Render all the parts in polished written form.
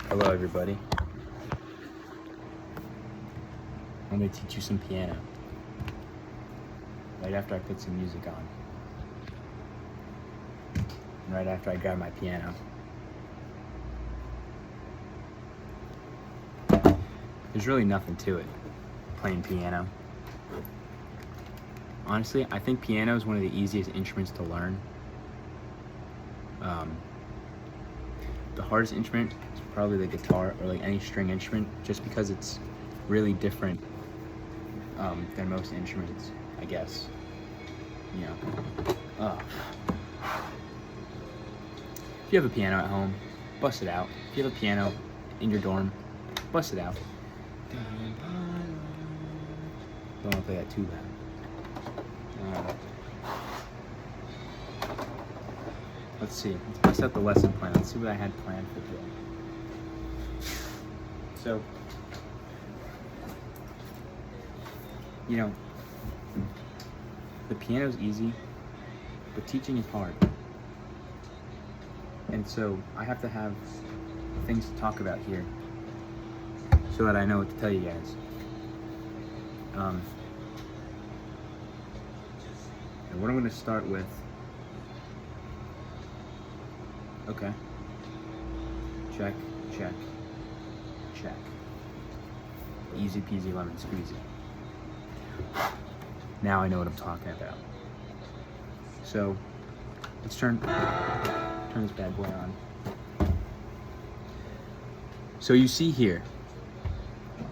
Hello everybody. I'm going to teach you some piano right after I put some music on. And right after I grab my piano. There's really nothing to it, playing piano. Honestly, I think piano is one of the easiest instruments to learn. The hardest instrument is probably the guitar or like any string instrument, just because it's really different than most instruments, I guess. You know. If you have a piano at home, bust it out. If you have a piano in your dorm, bust it out. Don't want to play that too bad. Let's see. Let's bust out the lesson plan. Let's see what I had planned for today. So, you know, the piano's easy, but teaching is hard. And so I have to have things to talk about here so that I know what to tell you guys. And what I'm going to start with. Okay. Check, check, check. Easy peasy lemon squeezy. Now I know what I'm talking about. So let's turn this bad boy on. So you see here,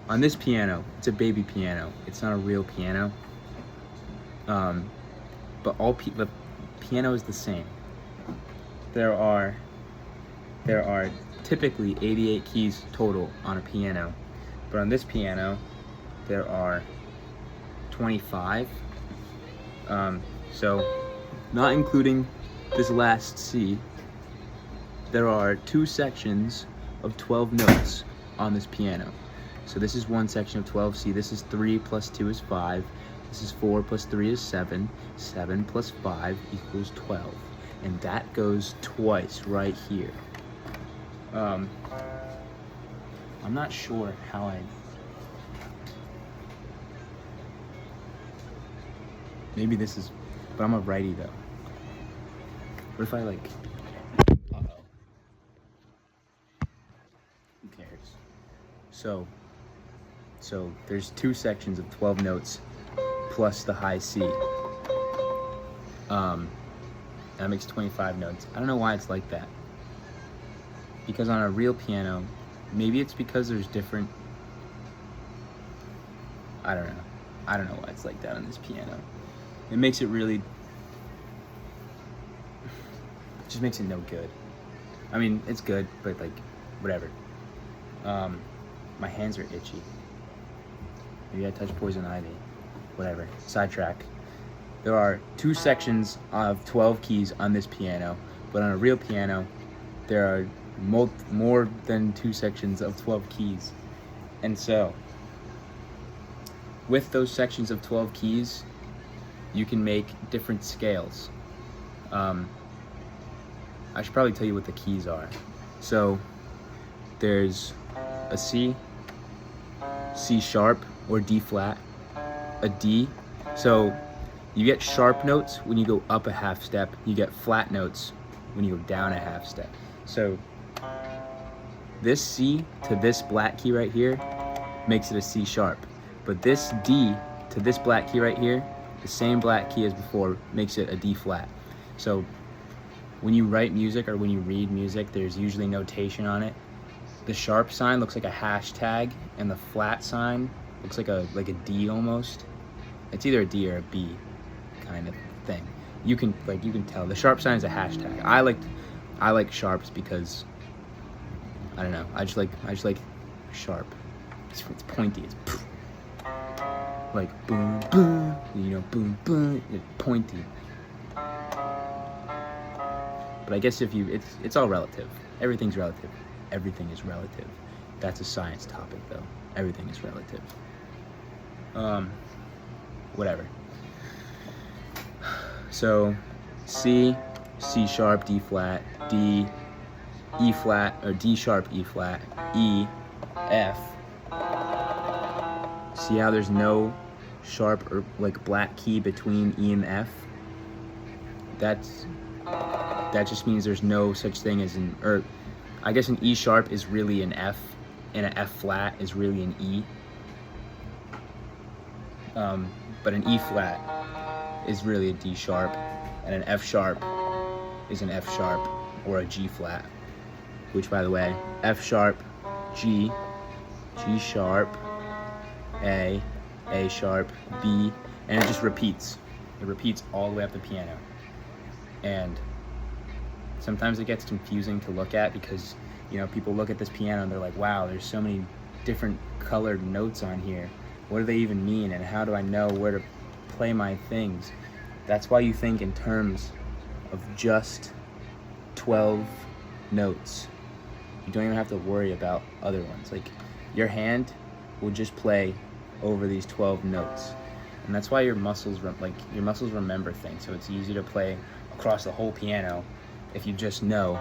on this piano, it's a baby piano. It's not a real piano. But the piano is the same. There are typically 88 keys total on a piano, but on this piano, there are 25. So, not including this last C, there are 2 sections of 12 notes on this piano. So this is one section of 12C. This is 3 plus 2 is 5. This is 4 plus 3 is 7. 7 plus 5 equals 12. And that goes twice right here. I'm not sure how maybe this is, but I'm a righty though. What if I like, uh-oh. Who cares? So there's 2 sections of 12 notes plus the high C. That makes 25 notes. I don't know why it's like that. Because on a real piano, maybe it's because there's different, I don't know. I don't know why it's like that on this piano. It makes it really, just makes it no good. I mean, it's good, but like, whatever. My hands are itchy. Maybe I touched poison ivy. Whatever, sidetrack. There are 2 sections of 12 keys on this piano, but on a real piano, there are more than 2 sections of 12 keys. And so, with those sections of 12 keys, you can make different scales. I should probably tell you what the keys are. So, there's a C, C sharp or D flat, a D. So you get sharp notes when you go up a half step. You get flat notes when you go down a half step. So this C to this black key right here makes it a C sharp. But this D to this black key right here, the same black key as before, makes it a D flat. So when you write music or when you read music, there's usually notation on it. The sharp sign looks like a hashtag, and the flat sign looks like a D almost. It's either a D or a B kind of thing. You can tell. The sharp sign is a hashtag. I like sharps because I don't know. I just like sharp. It's pointy. It's like boom boom. You know, boom boom. It's pointy. But I guess it's all relative. Everything's relative. Everything is relative. That's a science topic though. Everything is relative. Whatever. So C, C sharp, D flat, D, E flat, or D sharp, E flat, E, F. See how there's no sharp or like black key between E and F? That just means there's no such thing as an, or I guess an E sharp is really an F, and an F flat is really an E. But an E flat is really a D sharp, and an F sharp is an F sharp or a G flat, which, by the way, F sharp, G, G sharp, A sharp, B, and it just repeats. It repeats all the way up the piano. And sometimes it gets confusing to look at because, you know, people look at this piano and they're like, wow, there's so many different colored notes on here. What do they even mean, and how do I know where to play my things? That's why you think in terms of just 12 notes. You don't even have to worry about other ones. Like, your hand will just play over these 12 notes. And that's why your muscles remember things. So it's easy to play across the whole piano if you just know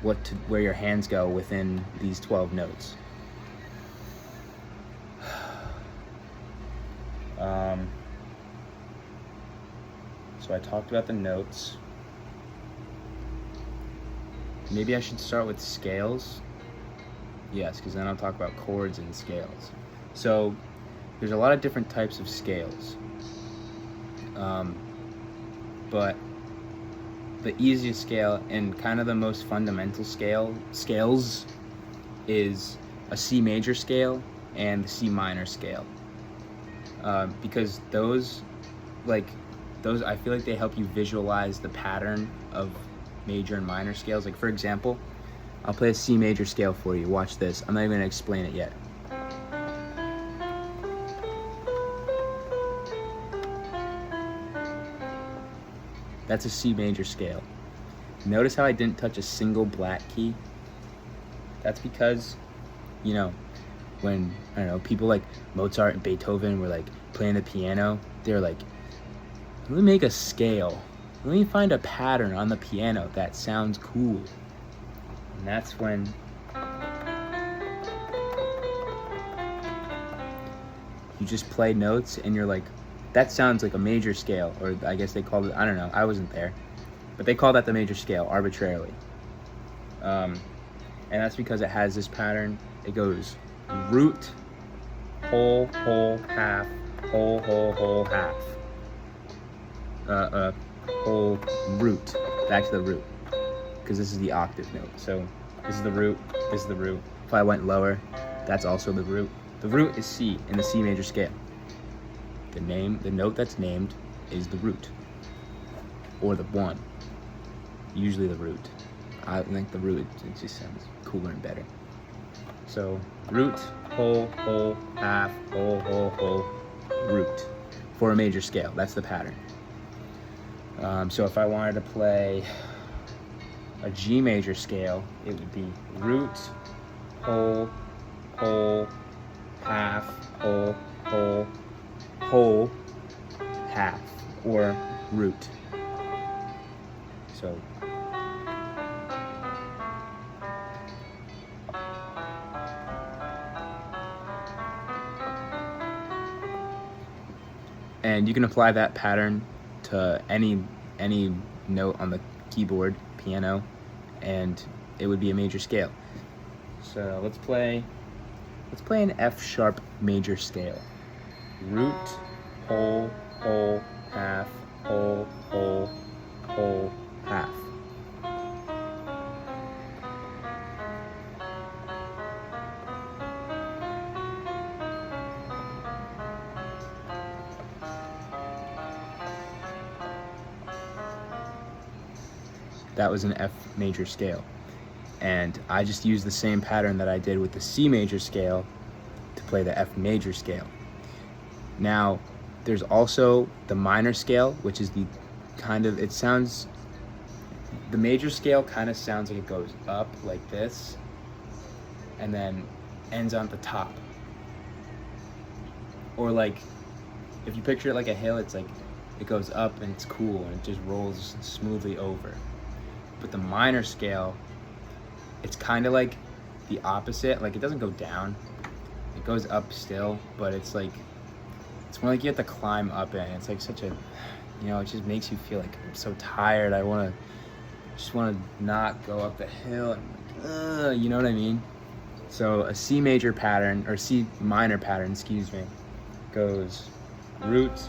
where your hands go within these 12 notes. So I talked about the notes. Maybe I should start with scales. Yes, because then I'll talk about chords and scales. So there's a lot of different types of scales. But the easiest scale and kind of the most fundamental scales is a C major scale and the C minor scale. Because those I feel like they help you visualize the pattern of major and minor scales. Like, for example, I'll play a C major scale for you. Watch this. I'm not even gonna explain it yet. That's a C major scale. Notice how I didn't touch a single black key? That's because, you know, when, I don't know, people like Mozart and Beethoven were like playing the piano, they're like, let me make a scale. Let me find a pattern on the piano that sounds cool. And that's when you just play notes and you're like, that sounds like a major scale. Or I guess they called it, I don't know, I wasn't there. But they call that the major scale arbitrarily. And that's because it has this pattern. It goes root, whole, whole, half, whole, whole, whole, half. Whole root, back to the root, because this is the octave note. So this is the root, this is the root. If I went lower, that's also the root. The root is C in the C major scale. The note that's named is the root, or the one. Usually the root. I think the root, it just sounds cooler and better. So root, whole, whole, half, whole, whole, whole, root, for a major scale. That's the pattern. So if I wanted to play a G major scale, it would be root, whole, whole, half, whole, whole, whole, half, or root. So and you can apply that pattern to any note on the keyboard, piano, and it would be a major scale. So let's play an F sharp major scale. Root, whole, whole, half, whole, whole, whole, half. That was an F major scale. And I just used the same pattern that I did with the C major scale to play the F major scale. Now, there's also the minor scale, which is the the major scale kind of sounds like it goes up like this, and then ends on the top. Or like, if you picture it like a hill, it's like, it goes up and it's cool and it just rolls smoothly over. But the minor scale it's kind of like the opposite. Like, it doesn't go down, it goes up still, but it's like, it's more like you have to climb up it, and it's like such a, you know, it just makes you feel like I'm so tired. I just want to not go up the hill, and you know what I mean? So a C major pattern, or C minor pattern, excuse me, goes root,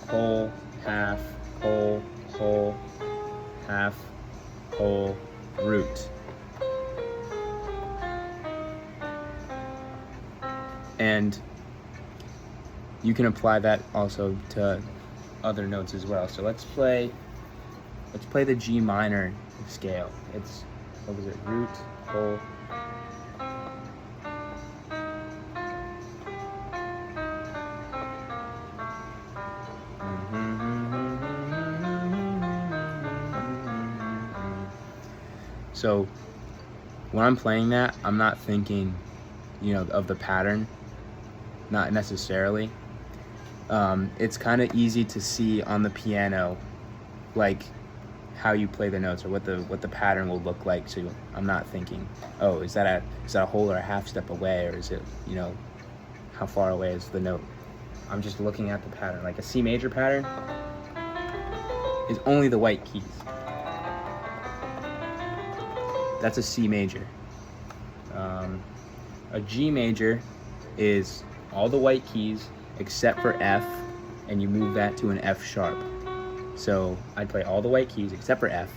whole, half, whole, whole, half, whole, root. And you can apply that also to other notes as well. So let's play the G minor scale. It's, what was it? Root, whole. So when I'm playing that, I'm not thinking, you know, of the pattern, not necessarily. It's kind of easy to see on the piano, like how you play the notes or what the pattern will look like. So I'm not thinking, oh, is that a whole or a half step away, or is it, you know, how far away is the note? I'm just looking at the pattern. Like a C major pattern is only the white keys. That's a C major. A G major is all the white keys except for F, and you move that to an F sharp. So I'd play all the white keys except for F,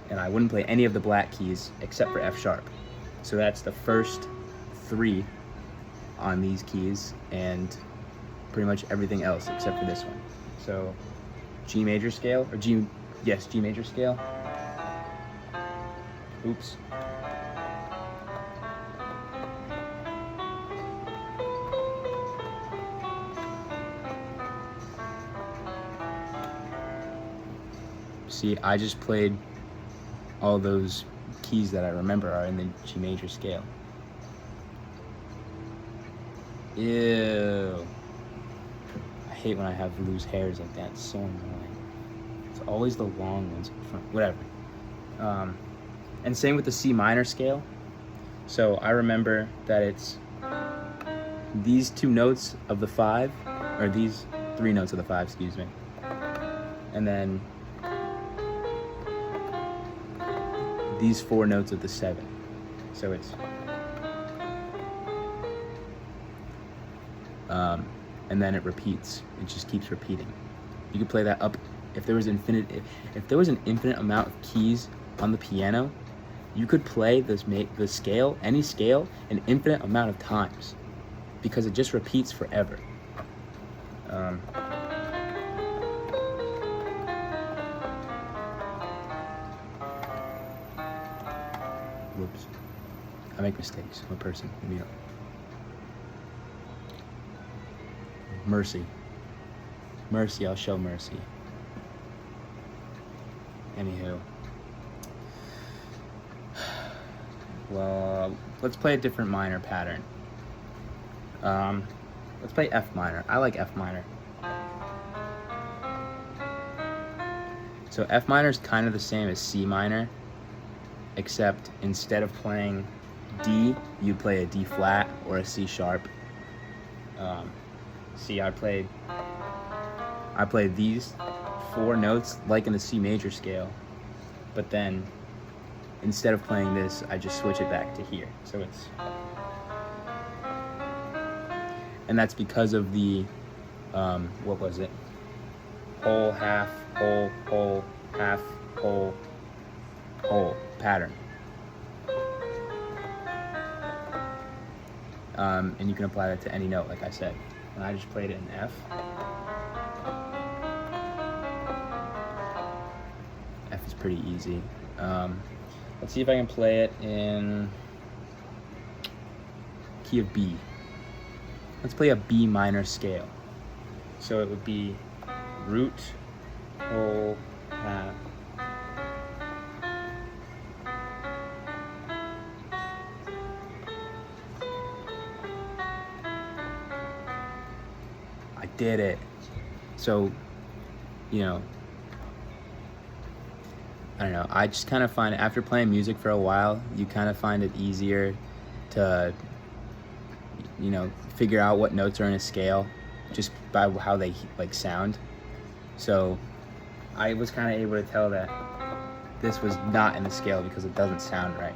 and I wouldn't play any of the black keys except for F sharp. So that's the first 3 on these keys, and pretty much everything else except for this one. So G major scale, or G major scale. Oops. See, I just played all those keys that I remember are in the G major scale. Ew. I hate when I have loose hairs like that. It's so annoying. It's always the long ones in front. Whatever. And same with the C minor scale. So I remember that it's these 2 notes of the 5, or these 3 notes of the 5, excuse me. And then these 4 notes of the 7. So it's and then it repeats. It just keeps repeating. You could play that up. If there was an infinite amount of keys on the piano, you could play the scale, any scale, an infinite amount of times, because it just repeats forever. Whoops. I make mistakes. I'm a person. You know. Mercy. Mercy, I'll show mercy. Anywho. Well, let's play a different minor pattern. Let's play F minor. I like F minor. So F minor is kind of the same as C minor, except instead of playing D, you play a D flat or a C sharp. See, I played these 4 notes like in the C major scale, but then instead of playing this, I just switch it back to here. So it's, and that's because of the, what was it? Whole, half, whole, whole, half, whole, whole pattern. And you can apply that to any note, like I said. And I just played it in F. F is pretty easy. Let's see if I can play it in key of B. Let's play a B minor scale. So it would be root, whole, half. I did it. So, you know, I don't know. I just kind of find after playing music for a while, you kind of find it easier to, figure out what notes are in a scale just by how they like sound. So I was kind of able to tell that this was not in the scale because it doesn't sound right.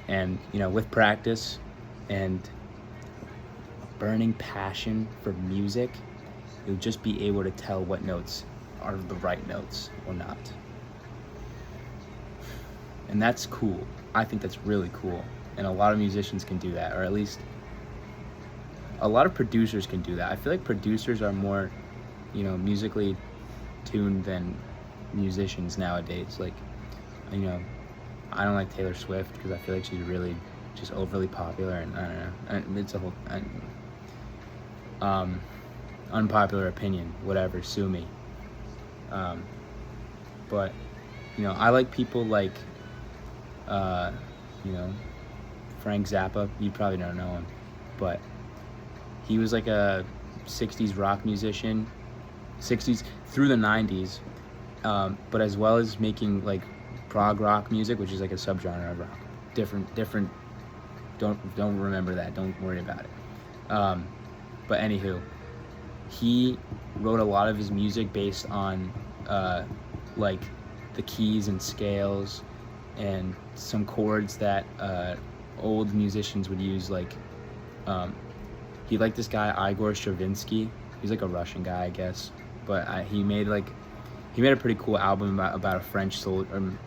And with practice and burning passion for music, you'll just be able to tell what notes are the right notes or not. And that's cool. I think that's really cool. And a lot of musicians can do that, or at least a lot of producers can do that. I feel like producers are more, musically tuned than musicians nowadays. Like, I don't like Taylor Swift because I feel like she's really just overly popular, and I don't know. It's a whole unpopular opinion. Whatever, sue me. But I like people like Frank Zappa. You probably don't know him, but he was like a 60s rock musician, 60s through the 90s, but as well as making like prog rock music, which is like a subgenre of rock. Different. Don't remember that. Don't worry about it. But anywho, he wrote a lot of his music based on like the keys and scales and some chords that old musicians would use. Like he liked this guy Igor Stravinsky. He's like a Russian guy, I guess, but he made a pretty cool album about a French soldier. I don't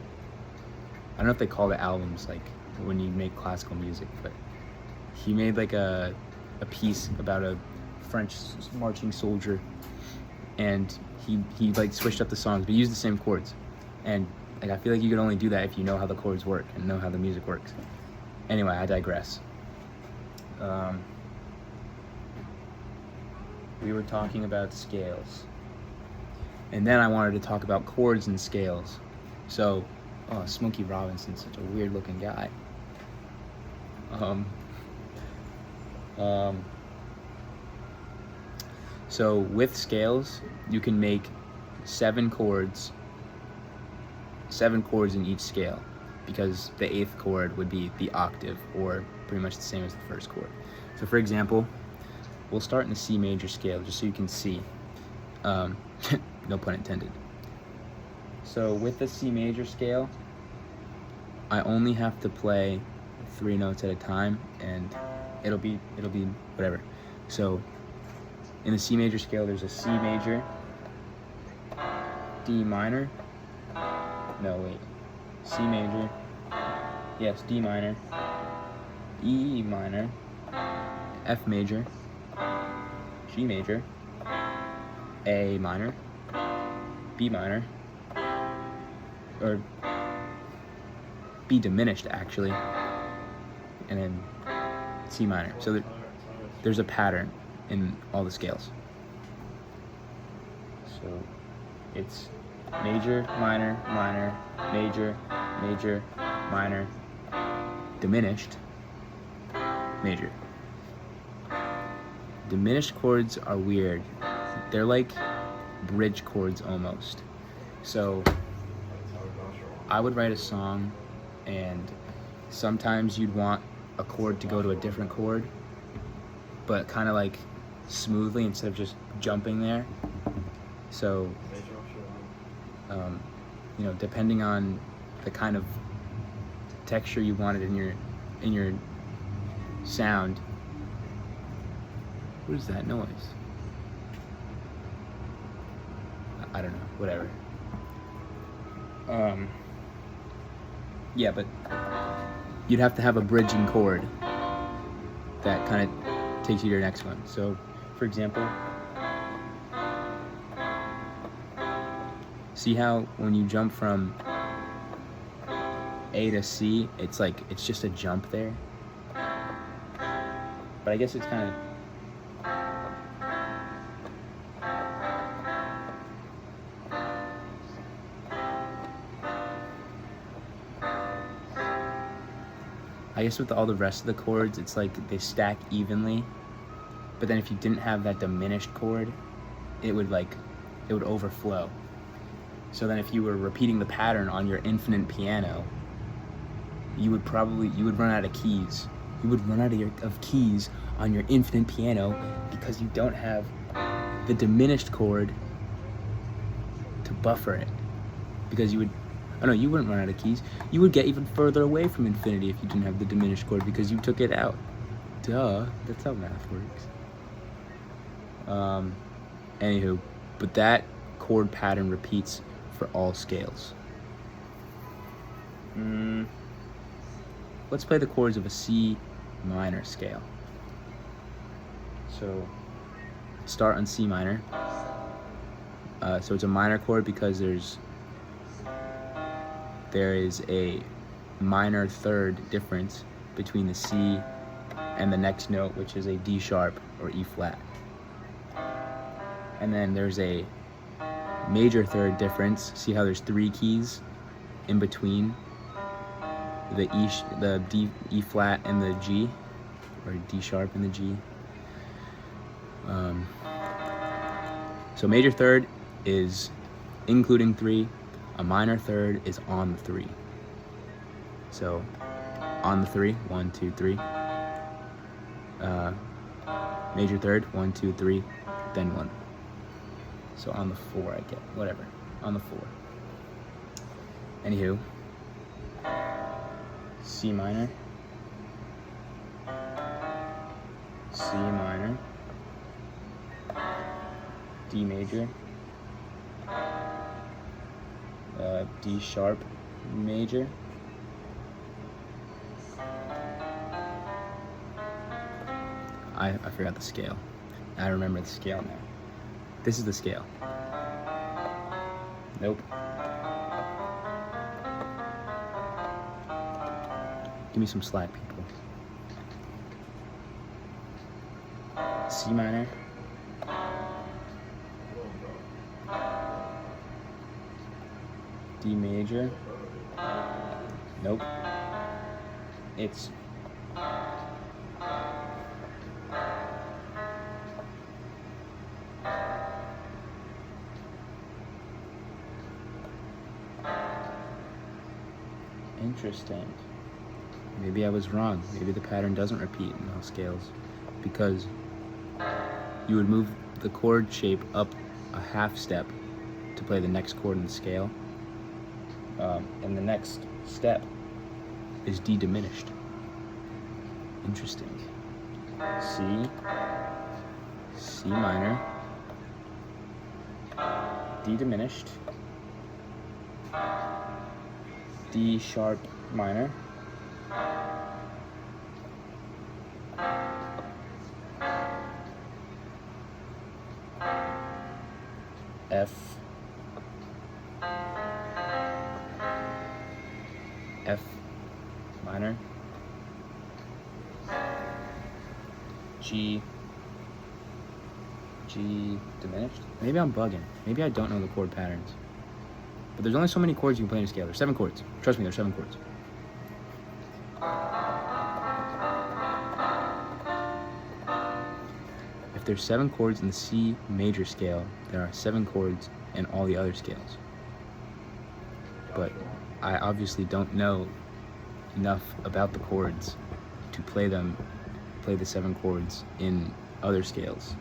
know if they call it albums like when you make classical music, but he made like a piece about a French marching soldier, and he like switched up the songs but used the same chords. And like I feel like you could only do that if you know how the chords work and know how the music works. Anyway, I digress. We were talking about scales, and then I wanted to talk about chords and scales. So Smokey Robinson's such a weird looking guy. So with scales, you can make 7 chords in each scale, because the 8th chord would be the octave, or pretty much the same as the first chord. So for example, we'll start in the C major scale just so you can see. No pun intended. So with the C major scale, I only have to play 3 notes at a time, and it'll be whatever. So in the C major scale, there's a C major, D minor, C major, yes, D minor, E minor, F major, G major, A minor, B minor, or B diminished actually, and then C minor. So there's a pattern in all the scales. So it's major, minor, minor, major, major, minor, diminished, major. Diminished chords are weird. They're like bridge chords almost. So I would write a song, and sometimes you'd want a chord to go to a different chord, but kind of like smoothly instead of just jumping there. So depending on the kind of texture you wanted in your sound. What is that noise? I don't know, whatever. Yeah, but you'd have to have a bridging chord that kind of takes you to your next one. So, for example, see how when you jump from A to C, it's just a jump there? But I guess it's kind of... I guess with all the rest of the chords, it's like they stack evenly. But then if you didn't have that diminished chord, it would overflow. So then if you were repeating the pattern on your infinite piano, you would run out of keys. You would run out of keys on your infinite piano because you don't have the diminished chord to buffer it. Because you wouldn't run out of keys. You would get even further away from infinity if you didn't have the diminished chord because you took it out. Duh, that's how math works. Anywho, but that chord pattern repeats for all scales. Let's play the chords of a C minor scale. So start on C minor. So it's a minor chord because there is a minor third difference between the C and the next note, which is a D sharp or E flat. And then there's a major third difference. See how there's 3 keys in between the E flat and the G, or D sharp and the G. So major third is including 3. A minor third is on the 3. So on the 3, 1, 2, 3. Major third, 1, 2, 3, then 1. So on the 4, I get whatever. On the 4. Anywho, C minor, C minor, D major, D sharp major, I forgot the scale. I remember the scale now. This is the scale. Nope. Give me some slack, people. C minor. D major. Nope. It's interesting. Maybe I was wrong. Maybe the pattern doesn't repeat in all scales, because you would move the chord shape up a half step to play the next chord in the scale, and the next step is D diminished. Interesting. C, C minor, D diminished, D sharp minor, F, F minor, G, G diminished. Maybe I'm bugging. Maybe I don't know the chord patterns. But there's only so many chords you can play in a scale. There's 7 chords. Trust me, there's 7 chords. If there's 7 chords in the C major scale, there are 7 chords in all the other scales. But I obviously don't know enough about the chords to play the 7 chords in other scales.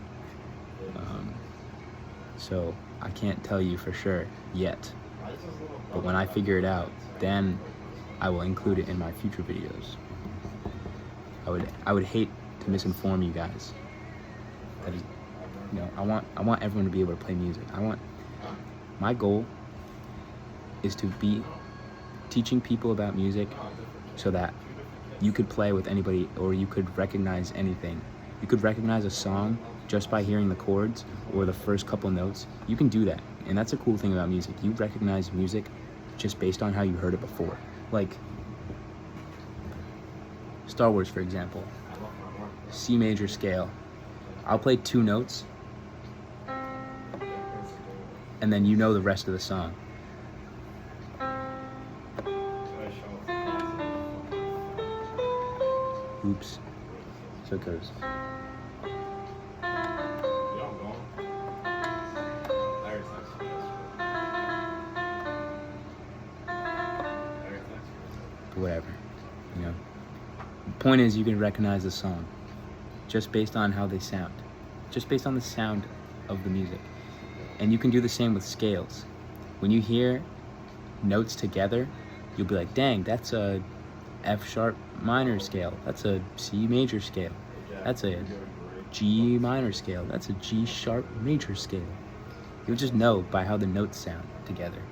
So I can't tell you for sure yet. But when I figure it out, then I will include it in my future videos. I would hate to misinform you guys. That is, I want everyone to be able to play music. My goal is to be teaching people about music so that you could play with anybody, or you could recognize anything. You could recognize a song just by hearing the chords or the first couple notes. You can do that, and that's a cool thing about music. You recognize music just based on how you heard it before. Like Star Wars, for example. C major scale. I'll play 2 notes, and then you know the rest of the song. Oops. So it goes. whatever, you know. The point is, you can recognize the song just based on how they sound, just based on the sound of the music. And you can do the same with scales. When you hear notes together, you'll be like, dang, that's a F sharp minor scale, that's a C major scale, that's a G minor scale, that's a G sharp major scale. You'll just know by how the notes sound together.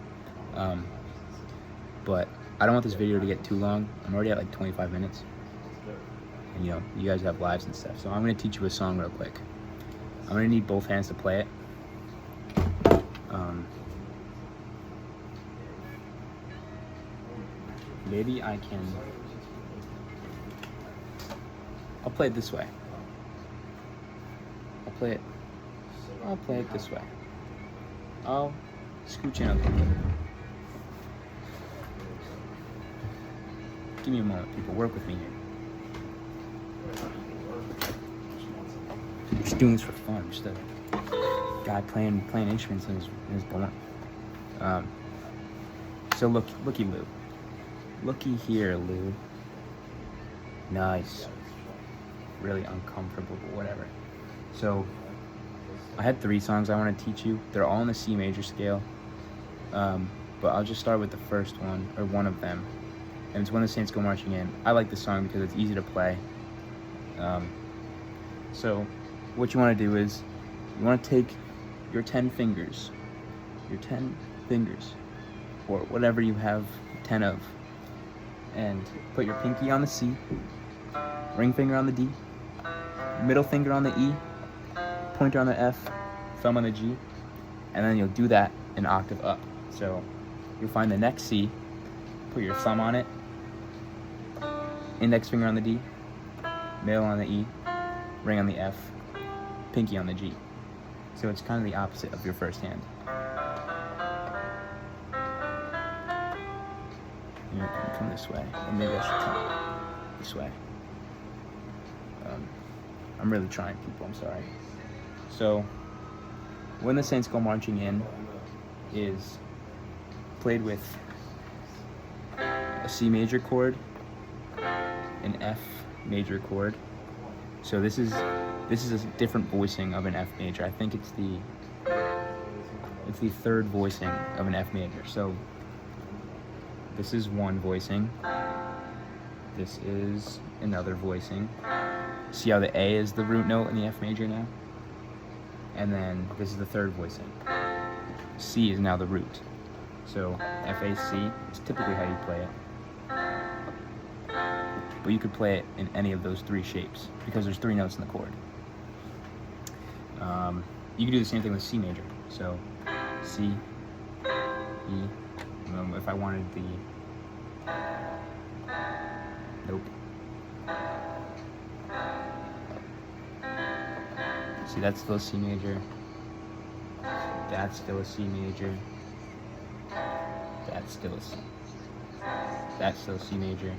But I don't want this video to get too long. I'm already at like 25 minutes. And you know, you guys have lives and stuff. So I'm gonna teach you a song real quick. I'm gonna need both hands to play it. Maybe I can, I'll play it this way. I'll play it this way. I'll scooch in a little bit. Give me a moment, people. Work with me here. I'm just doing this for fun. Just a guy playing instruments in his dorm. So looky Lou. Looky here, Lou. Nice. Really uncomfortable, but whatever. So I had 3 songs I want to teach you. They're all in the C major scale. But I'll just start with the first one, or one of them. And it's When the Saints Go Marching In. I like this song because it's easy to play. So what you want to do is, you want to take your 10 fingers, or whatever you have 10 of, and put your pinky on the C, ring finger on the D, middle finger on the E, pointer on the F, thumb on the G, and then you'll do that an octave up. So you'll find the next C, put your thumb on it, index finger on the D, middle on the E, ring on the F, pinky on the G. So it's kind of the opposite of your first hand. You come this way, or maybe I should come this way. I'm really trying, people, I'm sorry. So, When the Saints Go Marching In is played with a C major chord, an F major chord. So this is a different voicing of an F major. I think it's the 3rd voicing of an F major. So this is one voicing. This is another voicing. See how the A is the root note in the F major now? And then this is the 3rd voicing. C is now the root. So F, A, C is typically how you play it. But you could play it in any of those 3 shapes because there's 3 notes in the chord. You can do the same thing with C major. So C, E, if I wanted the, nope. See, that's still a C major. That's still a C major. That's still a C. That's still a C major.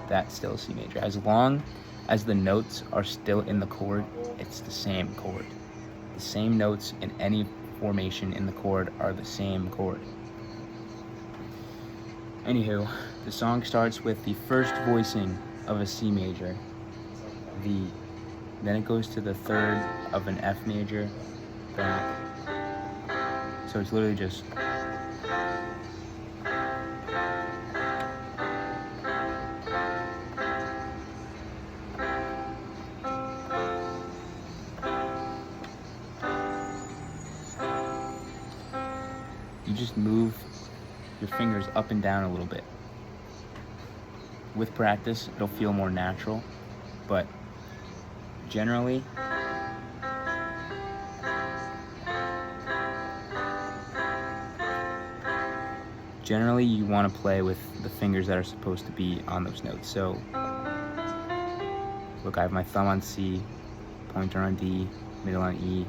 That's still a C major. As long as the notes are still in the chord, it's the same chord. The same notes in any formation in the chord are the same chord. Anywho, the song starts with the first voicing of a C major, the, then it goes to the 3rd of an F major, back. So it's literally just you just move your fingers up and down a little bit. With practice, it'll feel more natural, but generally, you want to play with the fingers that are supposed to be on those notes. So, look, I have my thumb on C, pointer on D, middle on E,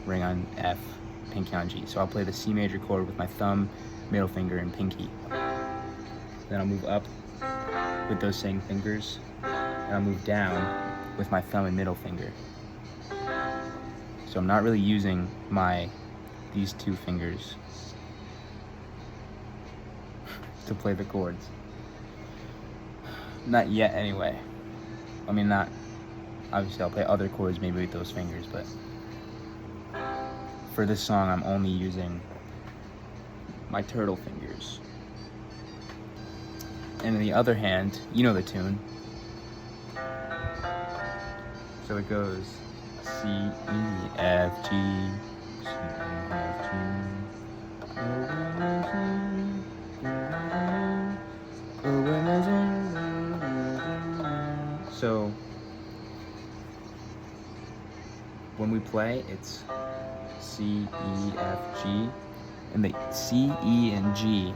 ring on F, pinky on G. So I'll play the C major chord with my thumb, middle finger, and pinky. Then I'll move up with those same fingers, and I'll move down with my thumb and middle finger. So I'm not really using these 2 fingers to play the chords. Not yet, anyway. I mean, not... Obviously, I'll play other chords maybe with those fingers, but... For this song, I'm only using my turtle fingers. And in the other hand, you know the tune. So it goes C, E, F, G, C, E, F, G. So when we play, it's C, E, F, G, and the C, E, and G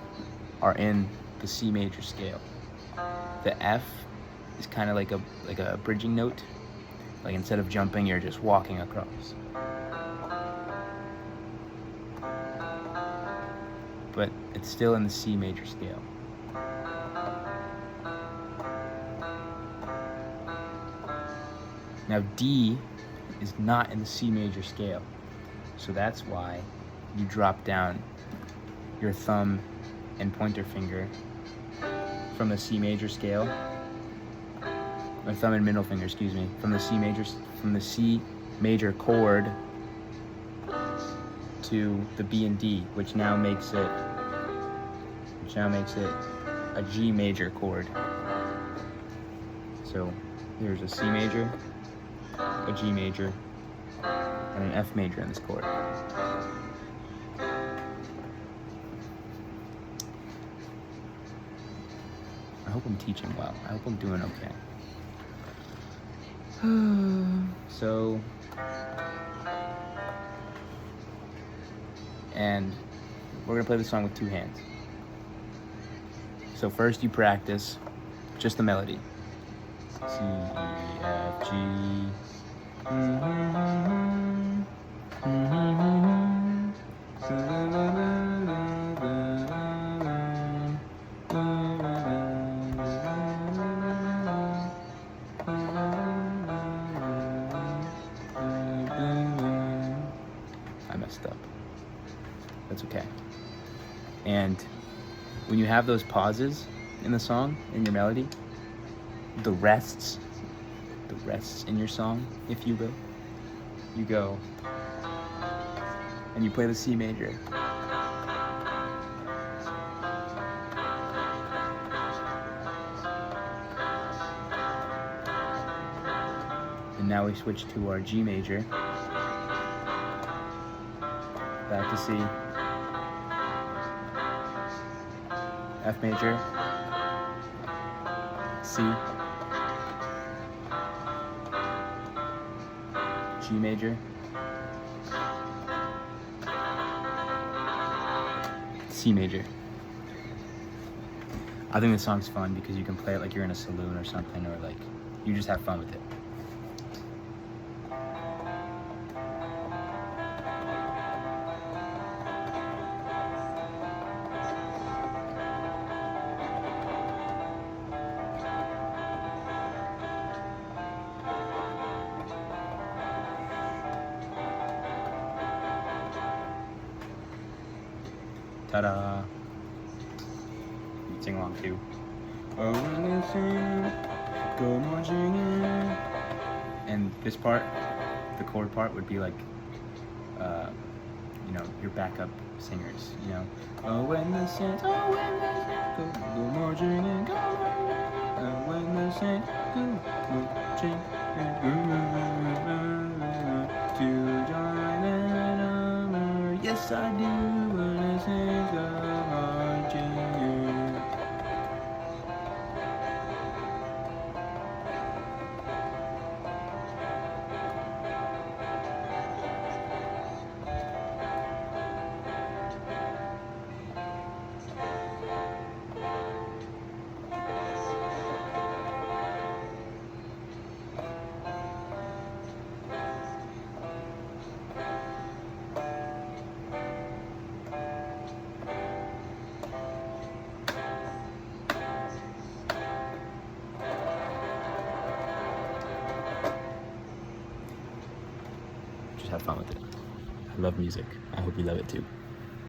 are in the C major scale. The F is kind of like a bridging note. Like instead of jumping, you're just walking across. But it's still in the C major scale. Now D is not in the C major scale. So that's why you drop down your thumb and pointer finger from the C major scale, or thumb and middle finger, excuse me, from the C major chord to the B and D, which now makes it a G major chord. So there's a C major, a G major, and an F major in this chord. I hope I'm teaching well. I hope I'm doing okay. So, and we're gonna play the song with two hands. So first you practice just the melody. C, E, F, G. I messed up. That's okay. And when you have those pauses in the song, in your melody, the rests in your song, if you will, you go and you play the C major. And now we switch to our G major. Back to C. F major. C. G major. C major. I think this song's fun because you can play it like you're in a saloon or something, or like you just have fun with it. Ta-da! You can sing along too. And this part, the chord part, would be like, you know, your backup singers, you know. Oh, when the saints, go marching in, go when the saints go marching to join in honor. Yes, I do. Have fun with it. I love music. I hope you love it too.